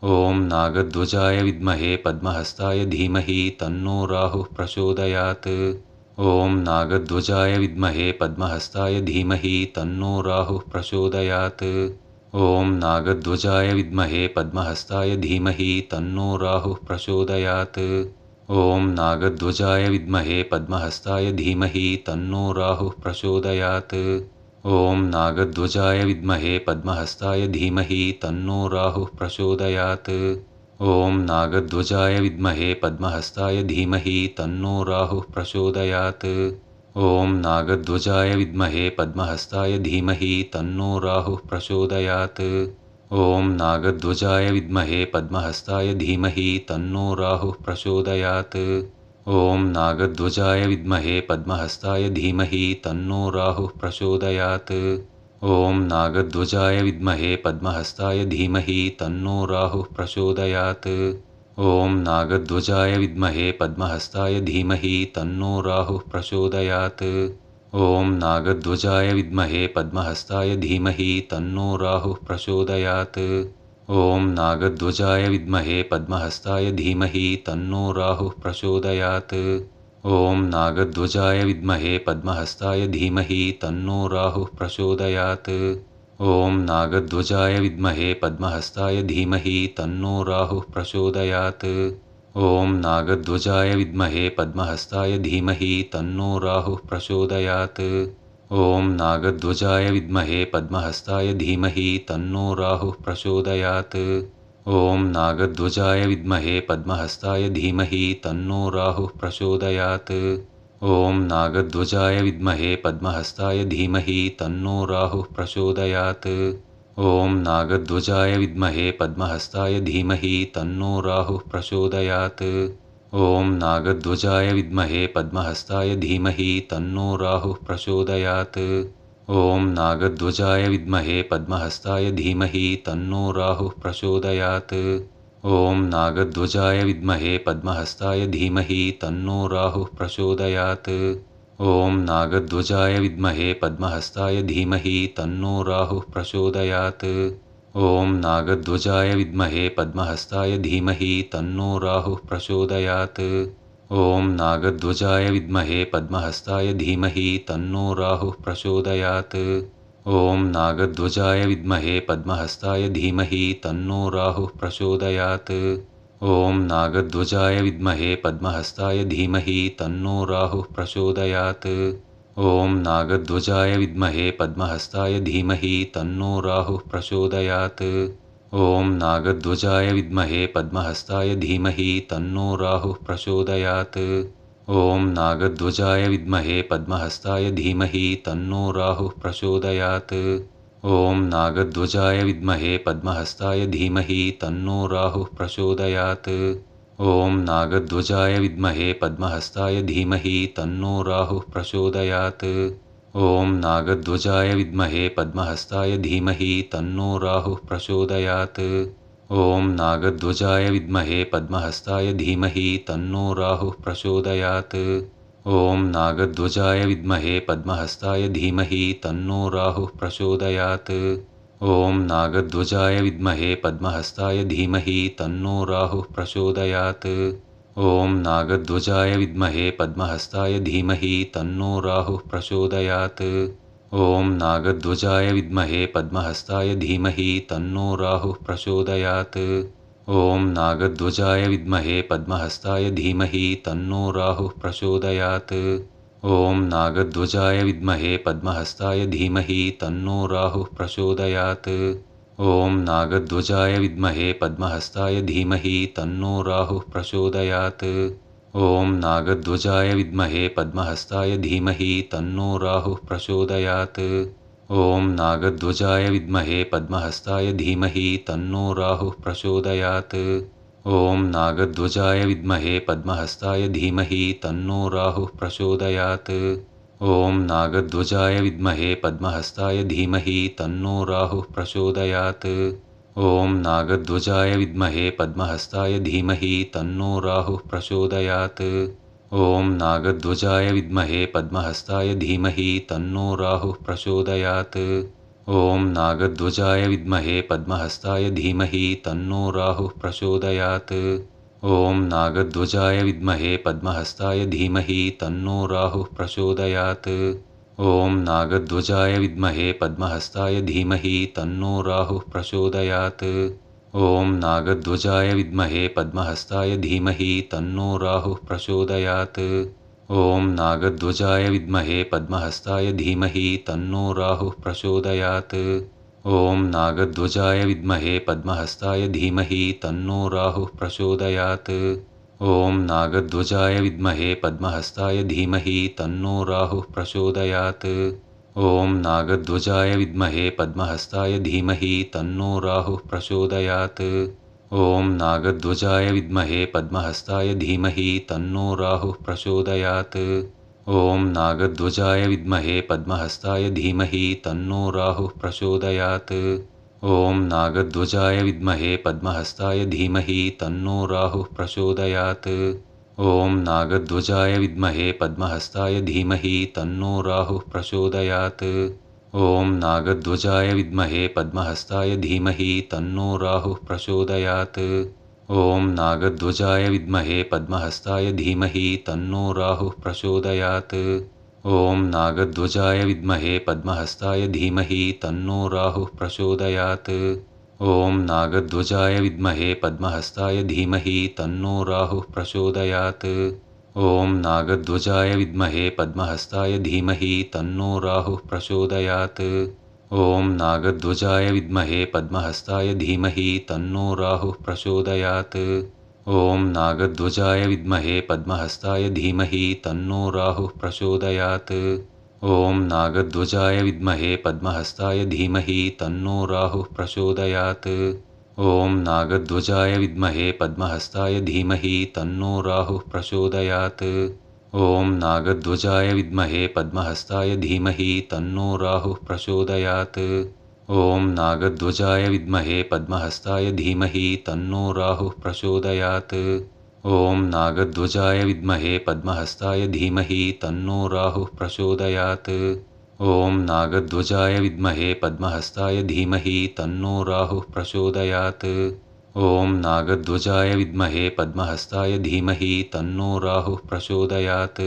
ॐ नागध्वजाय विद्महे पद्महस्ताय धीमहि तन्नो राहुः प्रचोदयात्। ॐ नागध्वजाय विद्महे पद्महस्ताय धीमहि तन्नो राहुः प्रचोदयात्। ॐ नागध्वजाय विद्महे पद्महस्ताय धीमहि तन्नो राहुः प्रचोदयात्। ॐ नागध्वजाय विद्महे पद्महस्ताय धीमहि तन्नो राहुः प्रचोदयात्। ॐ नागध्वजाय विद्महे पद्महस्ताय धीमहि तन्नो राहुः प्रचोदयात्। ॐ नागध्वजाय विद्महे पद्महस्ताय धीमहि तन्नो राहुः प्रचोदयात्। ॐ नागध्वजाय विद्महे पद्महस्ताय धीमहि तन्नो राहुः प्रचोदयात्। ॐ नागध्वजाय विद्महे पद्महस्ताय धीमहि तन्नो राहुः प्रचोदयात्। ॐ नागध्वजाय विद्महे पद्महस्ताय धीमहि तन्नो राहुः प्रचोदयात्। ॐ नागध्वजाय विद्महे पद्महस्ताय धीमहि तन्नो राहुः प्रचोदयात्। ॐ नागध्वजाय विद्महे पद्महस्ताय धीमहि तन्नो राहुः प्रचोदयात्। ॐ नागध्वजाय विद्महे पद्महस्ताय धीमहि तन्नो राहुः प्रचोदयात्। ॐ नागध्वजाय विद्महे पद्महस्ताय धीमहि तन्नो राहुः प्रचोदयात्। ॐ नागध्वजाय विद्महे पद्महस्ताय धीमहि तन्नो राहुः प्रचोदयात्। ॐ नागध्वजाय विद्महे पद्महस्ताय धीमहि तन्नो राहुः प्रचोदयात्। ॐ नागध्वजाय विद्महे पद्महस्ताय धीमहि तन्नो राहुः प्रचोदयात्। ॐ नागध्वजाय विद्महे पद्महस्ताय धीमहि तन्नो राहुः प्रचोदयात्। ॐ नागध्वजाय विद्महे पद्महस्ताय धीमहि तन्नो राहुः प्रचोदयात्। ॐ नागध्वजाय विद्महे पद्महस्ताय धीमहि तन्नो राहुः प्रचोदयात्। ॐ नागध्वजाय विद्महे पद्महस्ताय धीमहि तन्नो राहुः प्रचोदयात्। ॐ नागध्वजाय विद्महे पद्महस्ताय धीमहि तन्नो राहुः प्रचोदयात्। ॐ नागध्वजाय विद्महे पद्महस्ताय धीमहि तन्नो राहुः प्रचोदयात्। ॐ नागध्वजाय विद्महे पद्महस्ताय धीमहि तन्नो राहुः प्रचोदयात्। ॐ नागध्वजाय विद्महे पद्महस्ताय धीमहि तन्नो राहुः प्रचोदयात्। ॐ नागध्वजाय विद्महे पद्महस्ताय धीमहि तन्नो राहुः प्रचोदयात्। ॐ नागध्वजाय विद्महे पद्महस्ताय धीमहि तन्नो राहुः प्रचोदयात्। ॐ नागध्वजाय विद्महे पद्महस्ताय धीमहि तन्नो राहुः प्रचोदयात्। ॐ नागध्वजाय विद्महे पद्महस्ताय धीमहि तन्नो राहुः प्रचोदयात्। ॐ नागध्वजाय विद्महे पद्महस्ताय धीमहि तन्नो राहुः प्रचोदयात्। ॐ नागध्वजाय विद्महे पद्महस्ताय धीमहि तन्नो राहुः प्रचोदयात्। ॐ नागध्वजाय विद्महे पद्महस्ताय धीमहि तन्नो राहुः प्रचोदयात्। ॐ नागध्वजाय विद्महे पद्महस्ताय धीमहि तन्नो राहुः प्रचोदयात्। ॐ नागध्वजाय विद्महे पद्महस्ताय धीमहि तन्नो राहुः प्रचोदयात्। ॐ नागध्वजाय विद्महे पद्महस्ताय धीमहि तन्नो राहुः प्रचोदयात्। ॐ नागध्वजाय विद्महे पद्महस्ताय धीमहि तन्नो राहुः प्रचोदयात्। ॐ नागध्वजाय विद्महे पद्महस्ताय धीमहि तन्नो राहुः प्रचोदयात्। ॐ नागध्वजाय विद्महे पद्महस्ताय धीमहि तन्नो राहुः प्रचोदयात्। ॐ नागध्वजाय विद्महे पद्महस्ताय धीमहि तन्नो राहुः प्रचोदयात्। ॐ नागध्वजाय विद्महे पद्महस्ताय धीमहि तन्नो राहुः प्रचोदयात्। ॐ नागध्वजाय विद्महे पद्महस्ताय धीमहि तन्नो राहुः प्रचोदयात्। ॐ नागध्वजाय विद्महे पद्महस्ताय धीमहि तन्नो राहुः प्रचोदयात्। ॐ नागध्वजाय विद्महे पद्महस्ताय धीमहि तन्नो राहुः प्रचोदयात्। ॐ नागध्वजाय विद्महे पद्महस्ताय धीमहि तन्नो राहुः प्रचोदयात्। ॐ नागध्वजाय विद्महे पद्महस्ताय धीमहि तन्नो राहुः प्रचोदयात्। ॐ नागध्वजाय विद्महे पद्महस्ताय धीमहि तन्नो राहुः प्रचोदयात्। ॐ नागध्वजाय विद्महे पद्महस्ताय धीमहि तन्नो राहुः प्रचोदयात्। ॐ नागध्वजाय विद्महे पद्महस्ताय धीमहि तन्नो राहुः प्रचोदयात्। ॐ नागध्वजाय विद्महे पद्महस्ताय धीमहि तन्नो राहुः प्रचोदयात्। ॐ नागध्वजाय विद्महे पद्महस्ताय धीमहि तन्नो राहुः प्रचोदयात्। ॐ नागध्वजाय विद्महे पद्महस्ताय धीमहि तन्नो राहुः प्रचोदयात्। ॐ नागध्वजाय विद्महे पद्महस्ताय धीमहि तन्नो राहुः प्रचोदयात्। ॐ नागध्वजाय विद्महे पद्महस्ताय धीमहि तन्नो राहुः प्रचोदयात्। ॐ नागध्वजाय विद्महे पद्महस्ताय धीमहि तन्नो राहुः प्रचोदयात्। ॐ नागध्वजाय विद्महे पद्महस्ताय धीमहि तन्नो राहुः प्रचोदयात्। ॐ नागध्वजाय विद्महे पद्महस्ताय धीमहि तन्नो राहुः प्रचोदयात्। ॐ नागध्वजाय विद्महे पद्महस्ताय धीमहि तन्नो राहुः प्रचोदयात्। ॐ नागध्वजाय विद्महे पद्महस्ताय धीमहि तन्नो राहुः प्रचोदयात्। ॐ नागध्वजाय विद्महे पद्महस्ताय धीमहि तन्नो राहुः प्रचोदयात्। ॐ नागध्वजाय विद्महे पद्महस्ताय धीमहि तन्नो राहुः प्रचोदयात्। ॐ नागध्वजाय विद्महे पद्महस्ताय धीमहि तन्नो राहुः प्रचोदयात्। ॐ नागध्वजाय विद्महे पद्महस्ताय धीमहि तन्नो राहुः प्रचोदयात्। ॐ नागध्वजाय विद्महे पद्महस्ताय धीमहि तन्नो राहुः प्रचोदयात्। ॐ नागध्वजाय विद्महे पद्महस्ताय धीमहि तन्नो राहुः प्रचोदयात्। ॐ नागध्वजाय विद्महे पद्महस्ताय धीमहि तन्नो राहुः प्रचोदयात्। ॐ नागध्वजाय विद्महे पद्महस्ताय धीमहि तन्नो राहुः प्रचोदयात्। ॐ नागध्वजाय विद्महे पद्महस्ताय धीमहि तन्नो राहुः प्रचोदयात्। ॐ नागध्वजाय विद्महे पद्महस्ताय धीमहि तन्नो राहुः प्रचोदयात्। ॐ नागध्वजाय विद्महे पद्महस्ताय धीमहि तन्नो राहुः प्रचोदयात्। ॐ नागध्वजाय विद्महे पद्महस्ताय धीमहि तन्नो राहुः प्रचोदयात्। ॐ नागध्वजाय विद्महे पद्महस्ताय धीमहि तन्नो राहुः प्रचोदयात्। ॐ नागध्वजाय विद्महे पद्महस्ताय धीमहि तन्नो राहुः प्रचोदयात्। ॐ नागध्वजाय विद्महे पद्महस्ताय धीमहि तन्नो राहुः प्रचोदयात्। ॐ नागध्वजाय विद्महे पद्महस्ताय धीमहि तन्नो राहुः प्रचोदयात्। ॐ नागध्वजाय विद्महे पद्महस्ताय धीमहि तन्नो राहुः प्रचोदयात्। ॐ नागध्वजाय विद्महे पद्महस्ताय धीमहि तन्नो राहुः प्रचोदयात्।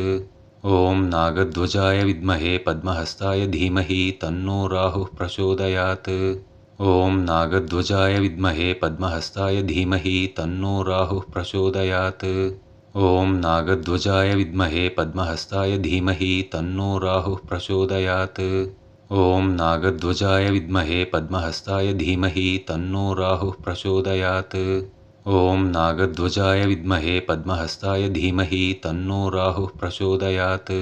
ॐ नागध्वजाय विद्महे पद्महस्ताय धीमहि तन्नो राहुः प्रचोदयात्। ॐ नागध्वजाय विद्महे पद्महस्ताय धीमहि तन्नो राहुः प्रचोदयात्। ॐ नागध्वजाय विद्महे पद्महस्ताय धीमहि तन्नो राहुः प्रचोदयात्। ॐ नागध्वजाय विद्महे पद्महस्ताय धीमहि तन्नो राहुः प्रचोदयात्। ॐ नागध्वजाय विद्महे पद्महस्ताय धीमहि तन्नो राहुः प्रचोदयात्।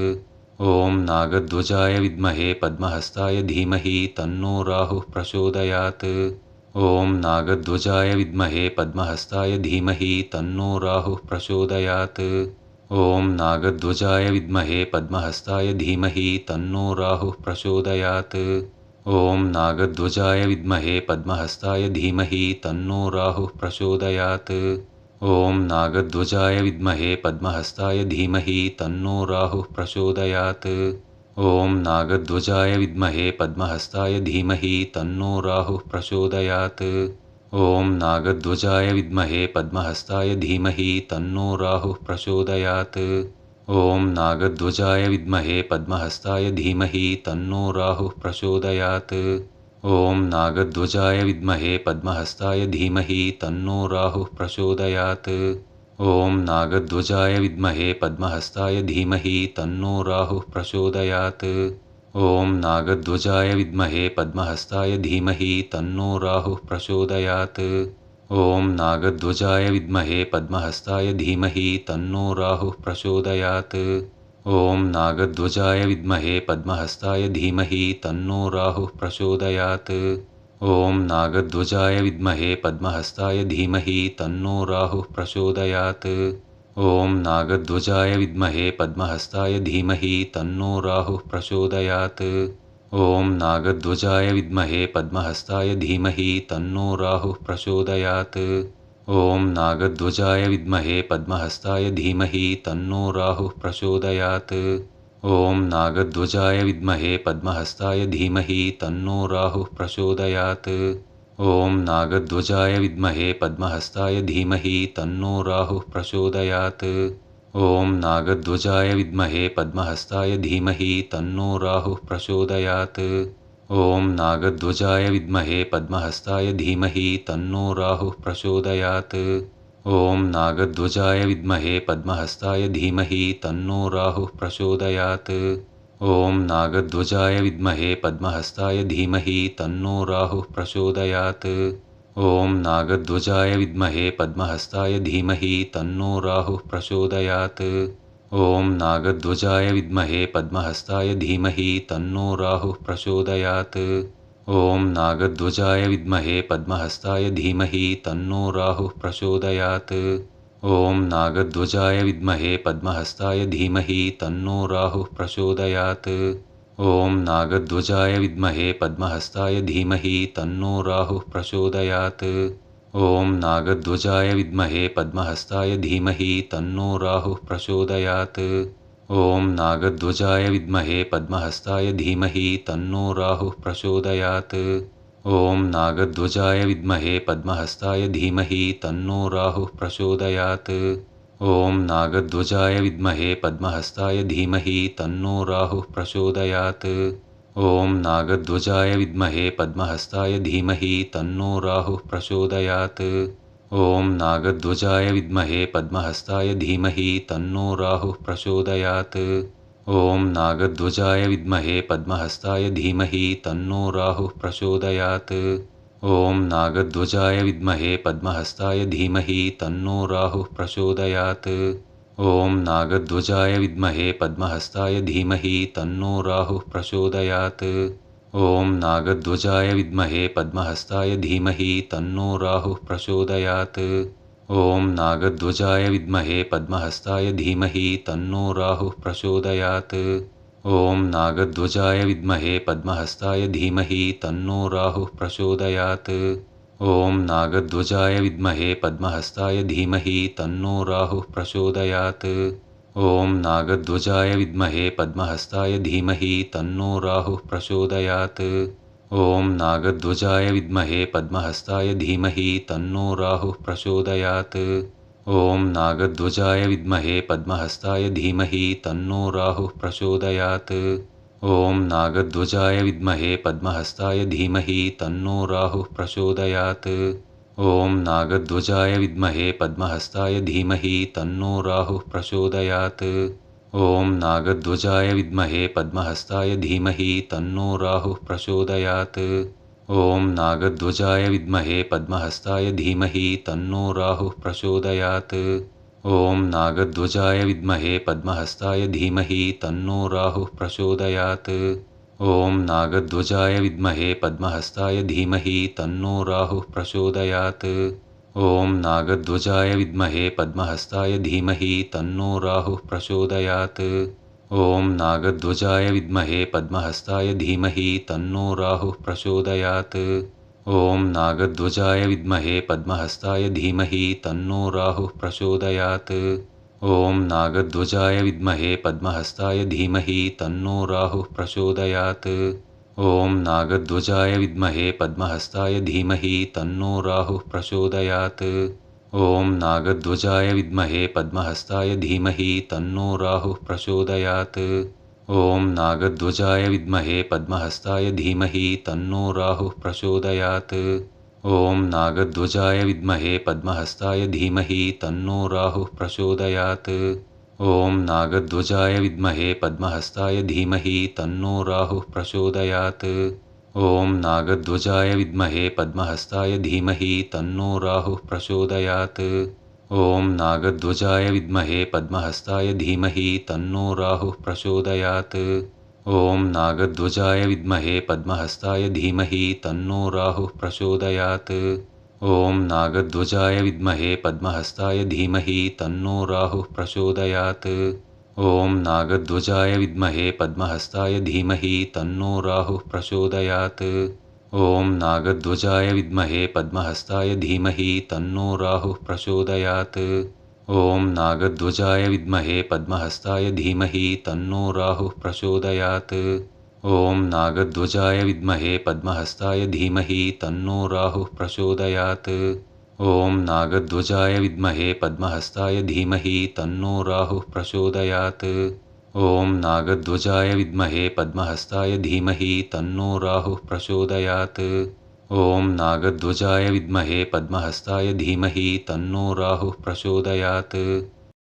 ॐ नागध्वजाय विद्महे पद्महस्ताय धीमहि तन्नो राहुः प्रचोदयात्। ॐ नागध्वजाय विद्महे पद्महस्ताय धीमहि तन्नो राहुः प्रचोदयात्। ॐ नागध्वजाय विद्महे पद्महस्ताय धीमहि तन्नो राहुः प्रचोदयात्। ॐ नागध्वजाय विद्महे पद्महस्ताय धीमहि तन्नो राहुः प्रचोदयात्। ॐ नागध्वजाय विद्महे पद्महस्ताय धीमहि तन्नो राहुः प्रचोदयात्। ॐ नागध्वजाय विद्महे पद्महस्ताय धीमहि तन्नो राहुः प्रचोदयात्। ॐ नागध्वजाय विद्महे पद्महस्ताय धीमहि तन्नो राहुः प्रचोदयात्। ॐ नागध्वजाय विद्महे पद्महस्ताय धीमहि तन्नो राहुः प्रचोदयात्। ॐ नागध्वजाय विद्महे पद्महस्ताय धीमहि तन्नो राहुः प्रचोदयात्। ॐ नागध्वजाय विद्महे पद्महस्ताय धीमहि तन्नो राहुः प्रचोदयात्। ॐ नागध्वजाय विद्महे पद्महस्ताय धीमहि तन्नो राहुः प्रचोदयात्। ॐ नागध्वजाय विद्महे पद्महस्ताय धीमहि तन्नो राहुः प्रचोदयात्। ॐ नागध्वजाय विद्महे पद्महस्ताय धीमहि तन्नो राहुः प्रचोदयात्। ॐ नागध्वजाय विद्महे पद्महस्ताय धीमहि तन्नो राहुः प्रचोदयात्। ॐ नागध्वजाय विद्महे पद्महस्ताय धीमहि तन्नो राहुः प्रचोदयात्। ॐ नागध्वजाय विद्महे पद्महस्ताय धीमहि तन्नो राहुः प्रचोदयात्। ॐ नागध्वजाय विद्महे पद्महस्ताय धीमहि तन्नो राहुः प्रचोदयात्। ॐ नागध्वजाय विद्महे पद्महस्ताय धीमहि तन्नो राहुः प्रचोदयात्। ॐ नागध्वजाय विद्महे पद्महस्ताय धीमहि तन्नो राहुः प्रचोदयात्। ॐ नागध्वजाय विद्महे पद्महस्ताय धीमहि तन्नो राहुः प्रचोदयात्। ॐ नागध्वजाय विद्महे पद्महस्ताय धीमहि तन्नो राहुः प्रचोदयात्। ॐ नागध्वजाय विद्महे पद्महस्ताय धीमहि तन्नो राहुः प्रचोदयात्। ॐ नागध्वजाय विद्महे पद्महस्ताय धीमहि तन्नो राहुः प्रचोदयात्। ॐ नागध्वजाय विद्महे पद्महस्ताय धीमहि तन्नो राहुः प्रचोदयात्। ॐ नागध्वजाय विद्महे पद्महस्ताय धीमहि तन्नो राहुः प्रचोदयात्। ॐ नागध्वजाय विद्महे पद्महस्ताय धीमहि तन्नो राहुः प्रचोदयात्। ॐ नागध्वजाय विद्महे पद्महस्ताय धीमहि तन्नो राहुः प्रचोदयात्। ॐ नागध्वजाय विद्महे पद्महस्ताय धीमहि तन्नो राहुः प्रचोदयात्। ॐ नागध्वजाय विद्महे पद्महस्ताय धीमहि तन्नो राहुः प्रचोदयात्। ॐ नागध्वजाय विद्महे पद्महस्ताय धीमहि तन्नो राहुः प्रचोदयात्। ॐ नागध्वजाय विद्महे पद्महस्ताय धीमहि तन्नो राहुः प्रचोदयात्। ॐ नागध्वजाय विद्महे पद्महस्ताय धीमहि तन्नो राहुः प्रचोदयात्। ॐ नागध्वजाय विद्महे पद्महस्ताय धीमहि तन्नो राहुः प्रचोदयात्। ॐ नागध्वजाय विद्महे पद्महस्ताय धीमहि तन्नो राहुः प्रचोदयात्। ॐ नागध्वजाय विद्महे पद्महस्ताय धीमहि तन्नो राहुः प्रचोदयात्। ॐ नागध्वजाय विद्महे पद्महस्ताय धीमहि तन्नो राहुः प्रचोदयात्। ॐ नागध्वजाय विद्महे पद्महस्ताय धीमहि तन्नो राहुः प्रचोदयात्। ॐ नागध्वजाय विद्महे पद्महस्ताय धीमहि तन्नो राहुः प्रचोदयात्। ॐ नागध्वजाय विद्महे पद्महस्ताय धीमहि तन्नो राहुः प्रचोदयात्। ॐ नागध्वजाय विद्महे पद्महस्ताय धीमहि तन्नो राहुः प्रचोदयात्। ॐ नागध्वजाय विद्महे पद्महस्ताय धीमहि तन्नो राहुः प्रचोदयात्। ॐ नागध्वजाय विद्महे पद्महस्ताय धीमहि तन्नो राहुः प्रचोदयात्। ॐ नागध्वजाय विद्महे पद्महस्ताय धीमहि तन्नो राहुः प्रचोदयात्। ॐ नागध्वजाय विद्महे पद्महस्ताय धीमहि तन्नो राहुः प्रचोदयात्। ॐ नागध्वजाय विद्महे पद्महस्ताय धीमहि तन्नो राहुः प्रचोदयात्। ॐ नागध्वजाय विद्महे पद्महस्ताय धीमहि तन्नो राहुः प्रचोदयात्। ॐ नागध्वजाय विद्महे पद्महस्ताय धीमहि तन्नो राहुः प्रचोदयात्। ॐ नागध्वजाय विद्महे पद्महस्ताय धीमहि तन्नो राहुः प्रचोदयात्। ॐ नागध्वजाय विद्महे पद्महस्ताय धीमहि तन्नो राहुः प्रचोदयात्। ॐ नागध्वजाय विद्महे पद्महस्ताय धीमहि तन्नो राहुः प्रचोदयात्। ॐ नागध्वजाय विद्महे पद्महस्ताय धीमहि तन्नो राहुः प्रचोदयात्। ॐ नागध्वजाय विद्महे पद्महस्ताय धीमहि तन्नो राहुः प्रचोदयात्। ॐ नागध्वजाय विद्महे पद्महस्ताय धीमहि तन्नो राहुः प्रचोदयात्। ॐ नागध्वजाय विद्महे पद्महस्ताय धीमहि तन्नो राहुः प्रचोदयात्। ॐ नागध्वजाय विद्महे पद्महस्ताय धीमहि तन्नो राहुः प्रचोदयात्। ॐ नागध्वजाय विद्महे पद्महस्ताय धीमहि तन्नो राहुः प्रचोदयात्। ॐ नागध्वजाय विद्महे पद्महस्ताय धीमहि तन्नो राहुः प्रचोदयात्। ॐ नागध्वजाय विद्महे पद्महस्ताय धीमहि तन्नो राहुः प्रचोदयात्। ॐ नागध्वजाय विद्महे पद्महस्ताय धीमहि तन्नो राहुः प्रचोदयात्। ॐ नागध्वजाय विद्महे पद्महस्ताय धीमहि तन्नो राहुः प्रचोदयात्। ॐ नागध्वजाय विद्महे पद्महस्ताय धीमहि तन्नो राहुः प्रचोदयात्। ॐ नागध्वजाय विद्महे पद्महस्ताय धीमहि तन्नो राहुः प्रचोदयात्। ॐ नागध्वजाय विद्महे पद्महस्ताय धीमहि तन्नो राहुः प्रचोदयात्। ॐ नागध्वजाय विद्महे पद्महस्ताय धीमहि तन्नो राहुः प्रचोदयात्। ॐ नागध्वजाय विद्महे पद्महस्ताय धीमहि तन्नो राहुः प्रचोदयात्। ॐ नागध्वजाय विद्महे पद्महस्ताय धीमहि तन्नो राहुः प्रचोदयात्। ॐ नागध्वजाय विद्महे पद्महस्ताय धीमहि तन्नो राहुः प्रचोदयात्। ॐ नागध्वजाय विद्महे पद्महस्ताय धीमहि तन्नो राहुः प्रचोदयात्। ॐ नागध्वजाय विद्महे पद्महस्ताय धीमहि तन्नो राहुः प्रचोदयात्।